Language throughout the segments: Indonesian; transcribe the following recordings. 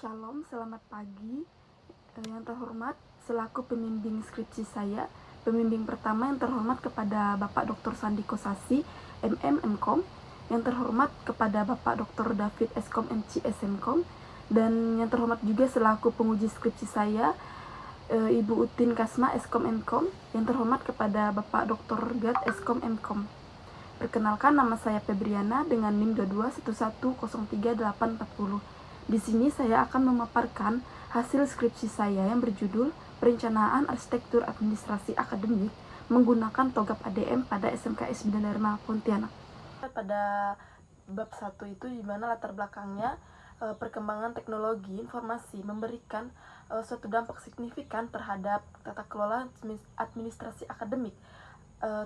Shalom, selamat pagi. Yang terhormat, selaku pembimbing skripsi saya, pembimbing pertama yang terhormat kepada Bapak Dr. Sandiko Sasi, MM, MKom. Yang terhormat kepada Bapak Dr. David Eskom, MC, SMkom. Dan yang terhormat juga selaku penguji skripsi saya, Ibu Utin Kasma, Eskom, MKom. Yang terhormat kepada Bapak Dr. Gad, Eskom, MKom. Perkenalkan, nama saya Febriana dengan NIM 2211033840. Di sini saya akan memaparkan hasil skripsi saya yang berjudul Perencanaan Arsitektur Administrasi Akademik menggunakan TOGAP ADM pada SMKS Bina Dharma Pontianak. Pada bab 1 itu di mana latar belakangnya perkembangan teknologi informasi memberikan suatu dampak signifikan terhadap tata kelola administrasi akademik.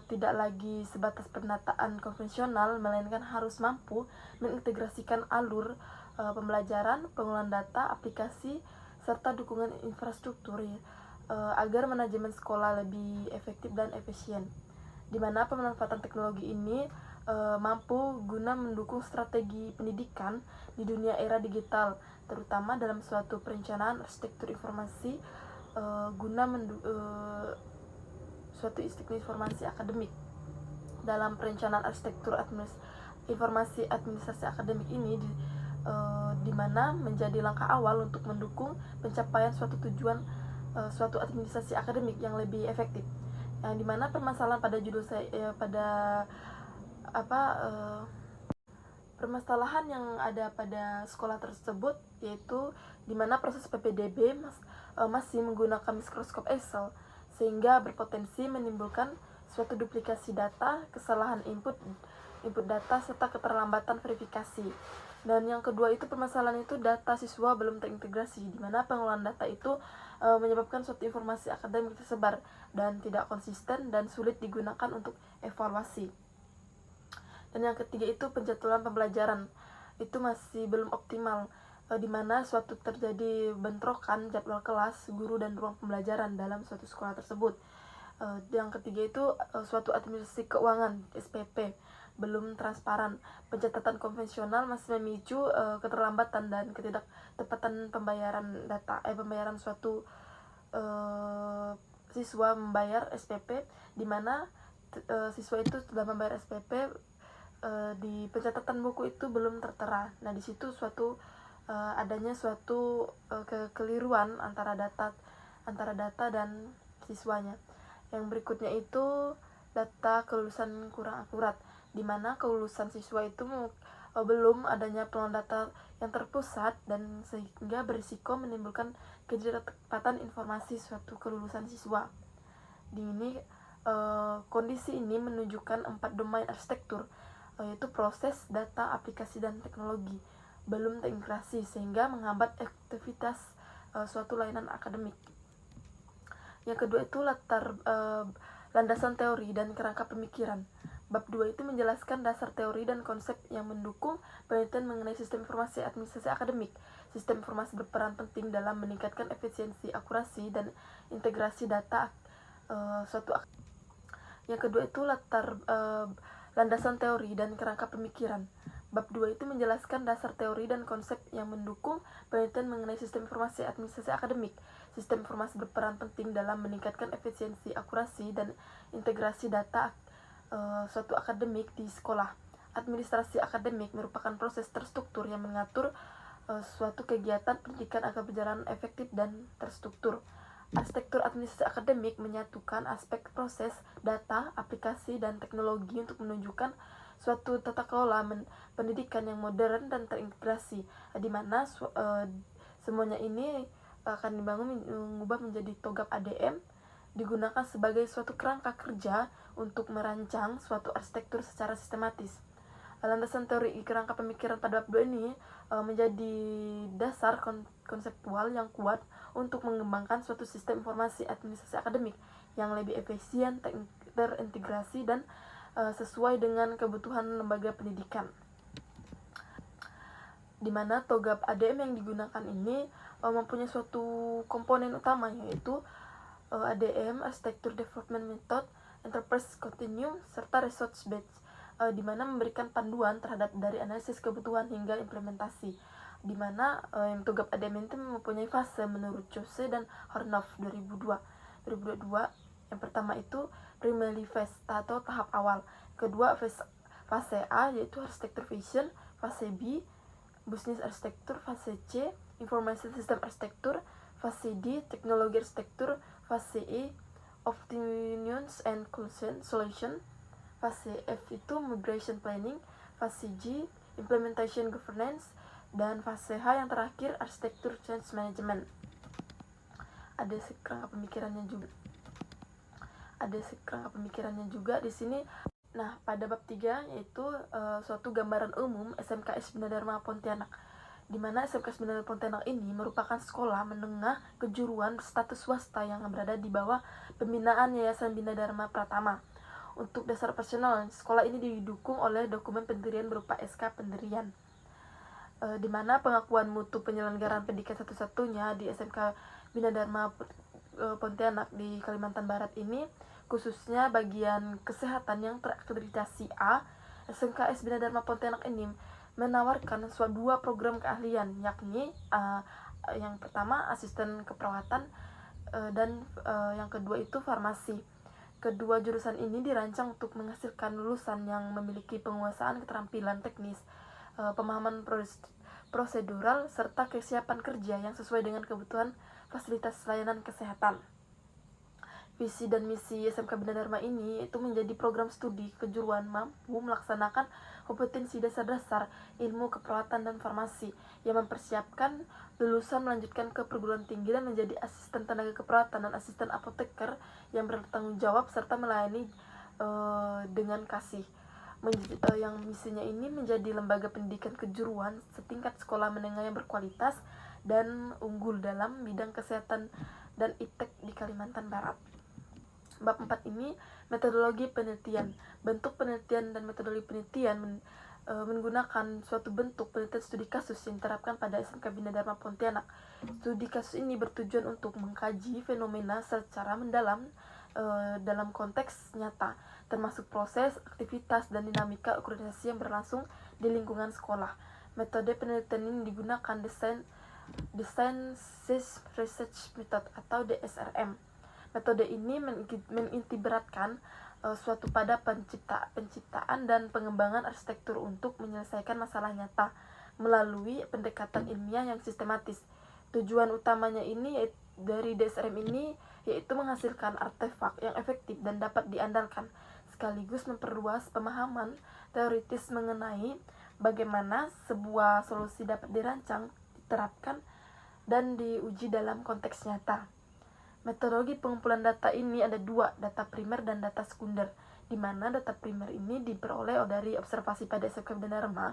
Tidak lagi sebatas penataan konvensional, melainkan harus mampu mengintegrasikan alur pembelajaran, pengolahan data, aplikasi, serta dukungan infrastruktur agar manajemen sekolah lebih efektif dan efisien. Di mana pemanfaatan teknologi ini mampu guna mendukung strategi pendidikan di dunia era digital, terutama dalam suatu perencanaan arsitektur informasi guna suatu informasi akademik. Dalam perencanaan arsitektur informasi administrasi akademik ini di mana menjadi langkah awal untuk mendukung pencapaian suatu tujuan suatu administrasi akademik yang lebih efektif. Yang dimana permasalahan pada judul saya permasalahan yang ada pada sekolah tersebut yaitu di mana proses PPDB masih menggunakan mikroskop Excel sehingga berpotensi menimbulkan suatu duplikasi data, kesalahan input data, serta keterlambatan verifikasi. Dan yang kedua itu permasalahan itu data siswa belum terintegrasi, di mana pengolahan data itu menyebabkan suatu informasi akademik tersebar dan tidak konsisten dan sulit digunakan untuk evaluasi. Dan yang ketiga itu penjadwalan pembelajaran itu masih belum optimal, di mana suatu terjadi bentrokan jadwal kelas, guru, dan ruang pembelajaran dalam suatu sekolah tersebut. Yang ketiga itu suatu administrasi keuangan SPP belum transparan. Pencatatan konvensional masih memicu keterlambatan dan ketidaktepatan pembayaran suatu siswa membayar SPP, di mana siswa itu sudah membayar SPP di pencatatan buku itu belum tertera. Nah, di situ adanya suatu kekeliruan antara data dan siswanya. Yang berikutnya itu data kelulusan kurang akurat, di mana kelulusan siswa itu belum adanya pengolahan data yang terpusat dan sehingga berisiko menimbulkan ketidaktepatan informasi suatu kelulusan siswa. Kondisi ini menunjukkan 4 domain arsitektur, yaitu proses, data, aplikasi, dan teknologi belum terintegrasi sehingga menghambat aktivitas suatu layanan akademik. Yang kedua itu landasan teori dan kerangka pemikiran. Bab 2 itu menjelaskan dasar teori dan konsep yang mendukung penelitian mengenai sistem informasi administrasi akademik. Sistem informasi berperan penting dalam meningkatkan efisiensi, akurasi, dan integrasi data Yang kedua itu landasan teori dan kerangka pemikiran. Bab 2 itu menjelaskan dasar teori dan konsep yang mendukung penelitian mengenai sistem informasi administrasi akademik. Sistem informasi berperan penting dalam meningkatkan efisiensi, akurasi, dan integrasi data suatu akademik di sekolah. Administrasi akademik merupakan proses terstruktur yang mengatur suatu kegiatan pendidikan agar berjalan efektif dan terstruktur. Arsitektur administrasi akademik menyatukan aspek proses, data, aplikasi, dan teknologi untuk menunjukkan suatu tata kelola pendidikan yang modern dan terintegrasi, di mana semuanya ini akan dibangun mengubah menjadi TOGAP ADM, digunakan sebagai suatu kerangka kerja untuk merancang suatu arsitektur secara sistematis. Landasan teori kerangka pemikiran pada bab 2 ini menjadi dasar konseptual yang kuat untuk mengembangkan suatu sistem informasi administrasi akademik yang lebih efisien, terintegrasi, dan sesuai dengan kebutuhan lembaga pendidikan. Di mana TOGAP ADM yang digunakan ini mempunyai suatu komponen utama, yaitu ADM, Architecture Development Method, Enterprise Continuum, serta Resource Based, di mana memberikan panduan terhadap dari analisis kebutuhan hingga implementasi. di mana yang Tugap ADM itu mempunyai fase menurut Jose dan Hornoff 2022. Yang pertama itu primary phase atau tahap awal, kedua fase A yaitu arsitektur vision, fase B business arsitektur, fase C information system arsitektur, fase D teknologi arsitektur, fase E opinions and solution, fase F itu migration planning, fase G implementation governance, dan fase H yang terakhir arsitektur change management. Ada sekerangka pemikirannya juga di sini. Nah, pada bab 3 yaitu suatu gambaran umum SMKS Bina Dharma Pontianak, di mana SMKS Bina Dharma Pontianak ini merupakan sekolah menengah kejuruan status swasta yang berada di bawah pembinaan Yayasan Bina Dharma Pratama. Untuk dasar operasional, sekolah ini didukung oleh dokumen pendirian berupa SK pendirian, di mana pengakuan mutu penyelenggaraan pendidikan satu-satunya di SMK Bina Dharma Pontianak di Kalimantan Barat ini, khususnya bagian kesehatan yang terakreditasi A, SMKS Bina Dharma Pontianak ini menawarkan dua program keahlian, yakni yang pertama asisten keperawatan dan yang kedua itu farmasi. Kedua jurusan ini dirancang untuk menghasilkan lulusan yang memiliki penguasaan keterampilan teknis, pemahaman prosedural, serta kesiapan kerja yang sesuai dengan kebutuhan fasilitas layanan kesehatan. Visi dan misi SMK Bina Dharma ini itu menjadi program studi kejuruan mampu melaksanakan kompetensi dasar-dasar ilmu keperawatan dan farmasi yang mempersiapkan lulusan melanjutkan ke perguruan tinggi dan menjadi asisten tenaga keperawatan dan asisten apoteker yang bertanggung jawab serta melayani dengan kasih. Yang misinya ini menjadi lembaga pendidikan kejuruan setingkat sekolah menengah yang berkualitas dan unggul dalam bidang kesehatan dan iptek di Kalimantan Barat. Bab 4 ini metodologi penelitian. Bentuk penelitian dan metodologi penelitian menggunakan suatu bentuk penelitian studi kasus yang diterapkan pada SMK Bina Dharma Pontianak. Studi kasus ini bertujuan untuk mengkaji fenomena secara mendalam dalam konteks nyata, termasuk proses, aktivitas, dan dinamika organisasi yang berlangsung di lingkungan sekolah. Metode penelitian ini digunakan Design Research Method atau DSRM. Metode ini mengintiberatkan suatu pada penciptaan dan pengembangan arsitektur untuk menyelesaikan masalah nyata melalui pendekatan ilmiah yang sistematis. Tujuan utamanya ini dari DSRM ini yaitu menghasilkan artefak yang efektif dan dapat diandalkan, sekaligus memperluas pemahaman teoritis mengenai bagaimana sebuah solusi dapat dirancang, diterapkan, dan diuji dalam konteks nyata. Metodologi pengumpulan data ini ada dua, data primer dan data sekunder, di mana data primer ini diperoleh dari observasi pada SMK Bina Dharma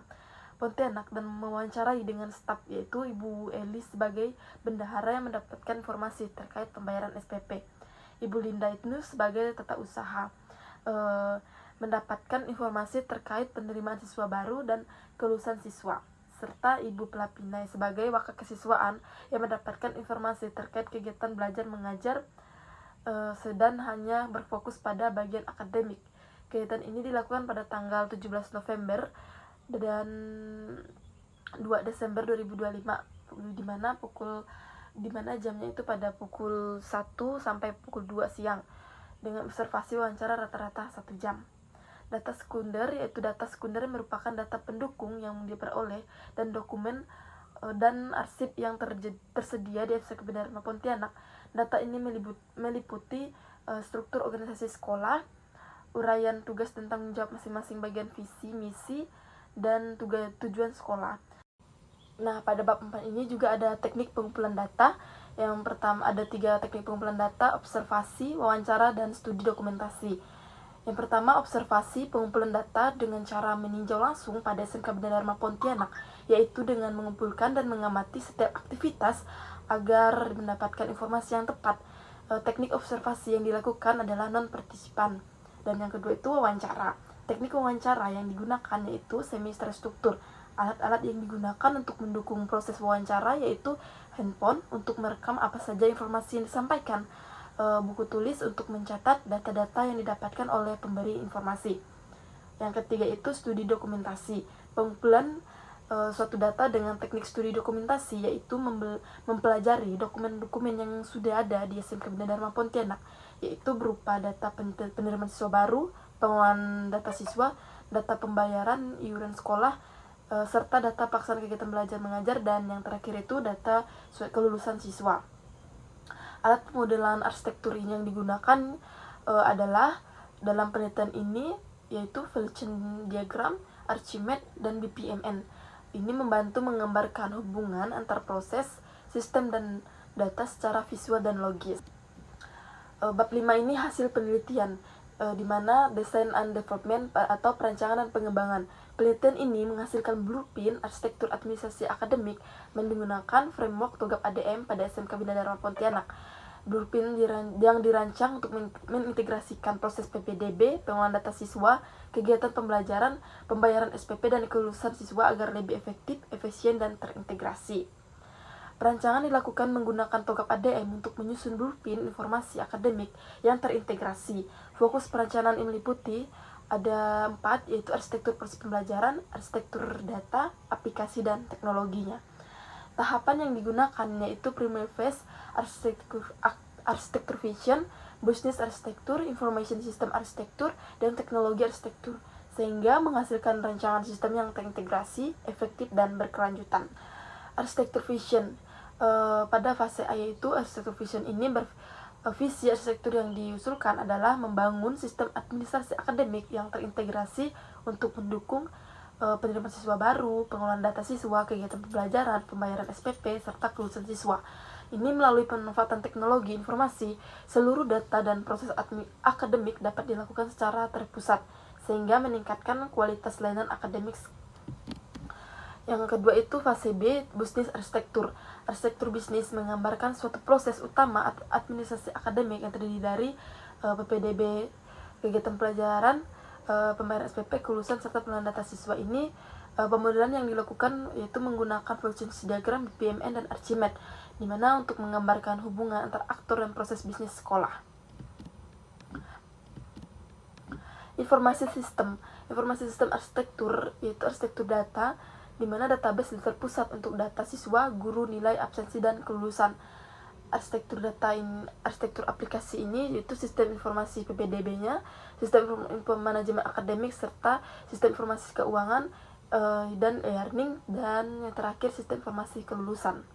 Pontianak dan mewawancarai dengan staf, yaitu Ibu Eli sebagai bendahara yang mendapatkan informasi terkait pembayaran SPP, Ibu Linda itu sebagai tata usaha mendapatkan informasi terkait penerimaan siswa baru dan kelulusan siswa, serta Ibu Pelapinai sebagai wakil kesiswaan yang mendapatkan informasi terkait kegiatan belajar mengajar dan hanya berfokus pada bagian akademik. Kegiatan ini dilakukan pada tanggal 17 November dan 2 Desember 2025, di mana jamnya itu pada pukul 1 sampai pukul 2 siang dengan observasi wawancara rata-rata 1 jam. Data sekunder yaitu data sekunder merupakan data pendukung yang diperoleh dan dokumen dan arsip yang tersedia di SMK Bina Dharma Pontianak. Data ini meliputi struktur organisasi sekolah, uraian tugas dan tanggung jawab masing-masing bagian visi, misi, dan tujuan sekolah. Nah, pada bab 4 ini juga ada teknik pengumpulan data. Yang pertama ada 3 teknik pengumpulan data: observasi, wawancara, dan studi dokumentasi. Yang pertama, observasi pengumpulan data dengan cara meninjau langsung pada SMK Bina Dharma Pontianak, yaitu dengan mengumpulkan dan mengamati setiap aktivitas agar mendapatkan informasi yang tepat. Teknik observasi yang dilakukan adalah non-partisipan. Dan yang kedua itu wawancara. Teknik wawancara yang digunakan yaitu semi-terstruktur. Alat-alat yang digunakan untuk mendukung proses wawancara yaitu handphone untuk merekam apa saja informasi yang disampaikan, buku tulis untuk mencatat data-data yang didapatkan oleh pemberi informasi. Yang ketiga itu studi dokumentasi. Pengumpulan suatu data dengan teknik studi dokumentasi, yaitu mempelajari dokumen-dokumen yang sudah ada di SMK Bina Dharma Pontianak, yaitu berupa data penerimaan siswa baru, pengelolaan data siswa, data pembayaran iuran sekolah, serta data pelaksanaan kegiatan belajar mengajar, dan yang terakhir itu data kelulusan siswa. Alat pemodelan arsitektur ini yang digunakan adalah dalam penelitian ini yaitu Velchin diagram, Archimedes, dan BPMN. Ini membantu menggambarkan hubungan antar proses, sistem, dan data secara visual dan logis. Bab 5 ini hasil penelitian, di mana design and development atau perancangan dan pengembangan. Penelitian ini menghasilkan blueprint arsitektur administrasi akademik menggunakan framework TOGAP ADM pada SMK Bina Dharma Pontianak. Blueprint yang dirancang untuk mengintegrasikan proses PPDB, pengelolaan data siswa, kegiatan pembelajaran, pembayaran SPP, dan kelulusan siswa agar lebih efektif, efisien, dan terintegrasi. Perancangan dilakukan menggunakan TOGAP ADM untuk menyusun blueprint informasi akademik yang terintegrasi. Fokus perencanaan ini meliputi ada 4, yaitu arsitektur proses pembelajaran, arsitektur data, aplikasi, dan teknologinya. Tahapan yang digunakan yaitu primary phase, arsitektur vision, business arsitektur, information system arsitektur, dan teknologi arsitektur, sehingga menghasilkan rancangan sistem yang terintegrasi, efektif, dan berkelanjutan. Arsitektur vision, pada fase A yaitu arsitektur vision ini visi arsitektur yang diusulkan adalah membangun sistem administrasi akademik yang terintegrasi untuk mendukung penerimaan siswa baru, pengelolaan data siswa, kegiatan pembelajaran, pembayaran SPP, serta kelulusan siswa. Ini melalui pemanfaatan teknologi informasi, seluruh data dan proses akademik dapat dilakukan secara terpusat, sehingga meningkatkan kualitas layanan akademik. Yang kedua itu fase B, bisnis arsitektur. Arsitektur bisnis menggambarkan suatu proses utama administrasi akademik yang terdiri dari PPDB, kegiatan pelajaran, pembayaran SPP, kelulusan, serta pengelolaan data siswa. Ini pemodelan yang dilakukan yaitu menggunakan Velchin diagram, BPMN, dan Archimedes, di mana untuk menggambarkan hubungan antar aktor dan proses bisnis sekolah. Informasi sistem arsitektur yaitu arsitektur data, di mana database terpusat untuk data siswa, guru, nilai, absensi, dan kelulusan. Arsitektur aplikasi ini yaitu sistem informasi PPDB-nya, sistem manajemen akademik, serta sistem informasi keuangan dan e-learning, dan yang terakhir sistem informasi kelulusan.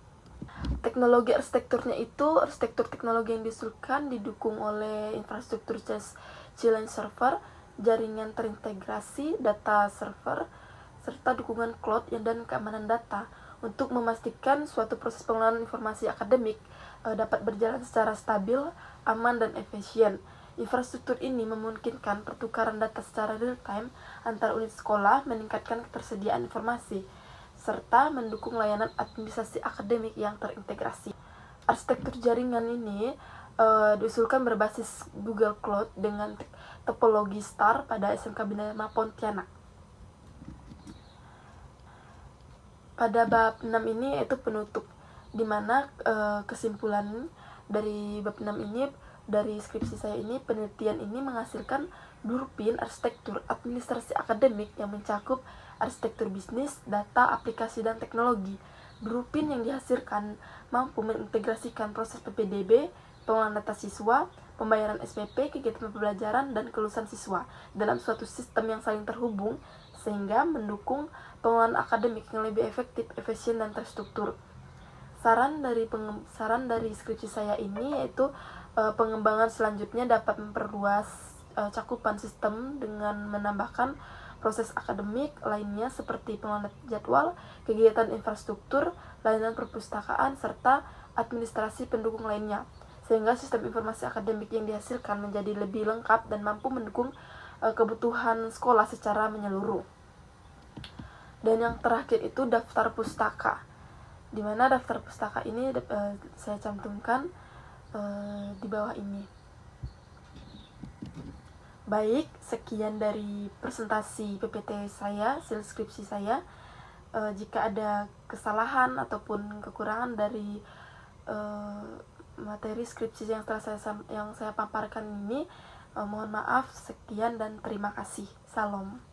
Teknologi arsitekturnya itu arsitektur teknologi yang diusulkan didukung oleh infrastruktur challenge server, jaringan terintegrasi, data server, serta dukungan cloud dan keamanan data untuk memastikan suatu proses pengelolaan informasi akademik dapat berjalan secara stabil, aman, dan efisien. Infrastruktur ini memungkinkan pertukaran data secara real-time antar unit sekolah, meningkatkan ketersediaan informasi, serta mendukung layanan administrasi akademik yang terintegrasi. Arsitektur jaringan ini diusulkan berbasis Google Cloud dengan topologi star pada SMK Bina Dharma Pontianak. Pada bab 6 ini yaitu penutup, di mana kesimpulan dari bab 6 ini, dari skripsi saya ini, penelitian ini menghasilkan blueprint arsitektur administrasi akademik yang mencakup arsitektur bisnis, data, aplikasi, dan teknologi. Blueprint yang dihasilkan mampu mengintegrasikan proses PPDB, pengelolaan data siswa, pembayaran SPP, kegiatan pembelajaran, dan kelulusan siswa dalam suatu sistem yang saling terhubung, sehingga mendukung pengelolaan akademik yang lebih efektif, efisien, dan terstruktur. Saran dari skripsi saya ini yaitu pengembangan selanjutnya dapat memperluas cakupan sistem dengan menambahkan proses akademik lainnya seperti pengelolaan jadwal, kegiatan infrastruktur, layanan perpustakaan, serta administrasi pendukung lainnya, sehingga sistem informasi akademik yang dihasilkan menjadi lebih lengkap dan mampu mendukung kebutuhan sekolah secara menyeluruh. Dan yang terakhir itu daftar pustaka, di mana daftar pustaka ini saya cantumkan di bawah ini. Baik, sekian dari presentasi PPT saya, hasil skripsi saya. Jika ada kesalahan ataupun kekurangan dari materi skripsi yang saya paparkan ini, mohon maaf. Sekian dan terima kasih. Salam.